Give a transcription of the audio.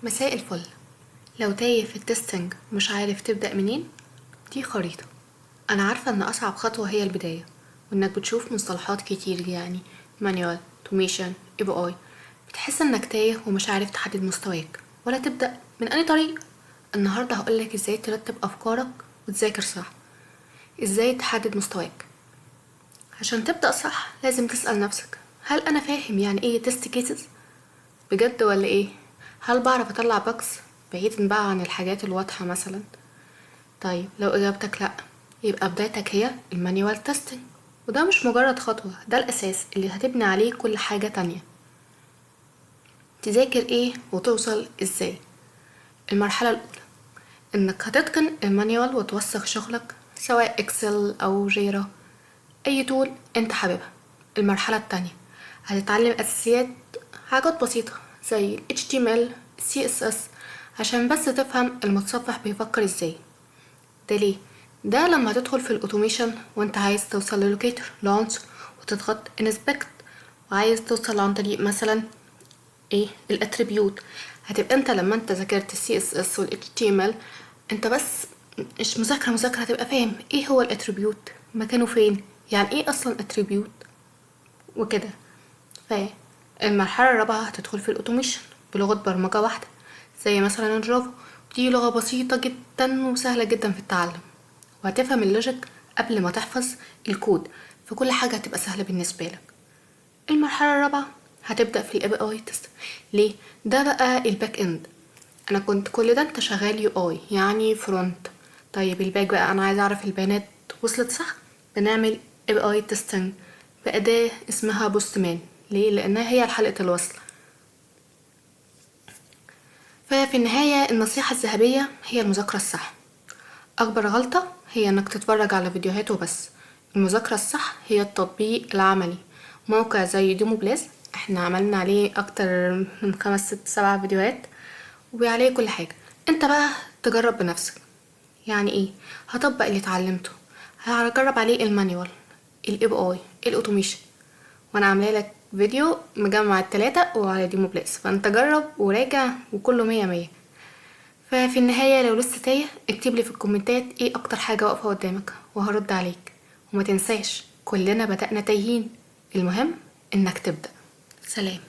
مساء الفل. لو تايه في التستنج مش عارف تبدأ منين، دي خريطة. أنا عارفة إن أصعب خطوة هي البداية، وإنك بتشوف مصطلحات كتير يعني مانيوال توميشن اي بي اي، بتحس إنك تايه ومش عارف تحدد مستواك ولا تبدأ من أي طريق. النهاردة هقولك إزاي ترتب أفكارك وتذاكر صح، إزاي تحدد مستواك. عشان تبدأ صح لازم تسأل نفسك، هل أنا فاهم يعني إيه تيست كيسز بجد ولا ايه؟ هل بعرف اطلع بكس بعيدا بقى عن الحاجات الواضحة مثلا؟ طيب لو اجابتك لا، يبقى بدايتك هي المانيوال تيستنج، وده مش مجرد خطوة، ده الاساس اللي هتبني عليه كل حاجة تانية. تذاكر ايه وتوصل ازاي؟ المرحلة الاولى انك هتتقن المانيوال وتوثق شغلك سواء اكسل او جيرا، اي تول انت حاببها. المرحلة التانية هتتعلم اساسيات، حاجات بسيطة زي ال HTML CSS عشان بس تفهم المتصفح بيفكر ازاي. ده ليه؟ ده لما تدخل في الاوتوميشن وانت عايز توصل للوكيتور لونش وتضغط انسبكت، وعايز توصل عن طريق مثلا ايه الاتريبيوت، هتبقى انت لما انت ذاكرت ال CSS وال HTML انت بس مش مذاكرة هتبقى فاهم ايه هو الاتريبيوت، مكانه فين، يعني ايه اصلا اتريبيوت وكده. فالمرحلة الرابعة هتدخل في الأوتوميشن بلغة برمجة واحدة زي مثلا الجافا، دي لغة بسيطة جدا وسهلة جدا في التعلم، وهتفهم اللوجيك قبل ما تحفظ الكود، فكل حاجة هتبقى سهلة بالنسبة لك. المرحلة الرابعة هتبدأ في الاي بي اي تيست. ليه؟ ده بقى الباك اند. انا كنت كل ده انت شغال يو اي يعني فرونت. طيب الباك بقى انا عايز اعرف البيانات وصلت صح، بنعمل اي بي اي تيستنج بأداة اسمها بوستمان. ليه؟ لانها هي حلقة الوصل. ففي النهاية النصيحة الذهبية هي المذاكرة الصح. اكبر غلطة هي انك تتفرج على فيديوهات وبس. المذاكرة الصح هي التطبيق العملي. موقع زي ديمو بلاز احنا عملنا عليه اكتر من 5 6 7 فيديوهات، وعليه كل حاجة. انت بقى تجرب بنفسك. يعني ايه؟ هطبق اللي اتعلمته، هجرب عليه المانيوال، الاي بي اي، الاوتوميشن، وانا عامله لك فيديو مجمع ال3 وعلى ديمو بلاس، فانت جرب وراجع وكله 100 100. ففي النهاية لو لسه تايه اكتبلي في الكومنتات ايه اكتر حاجة واقفة قدامك وهرد عليك. وما تنساش كلنا بدأنا تايهين، المهم انك تبدأ. سلام.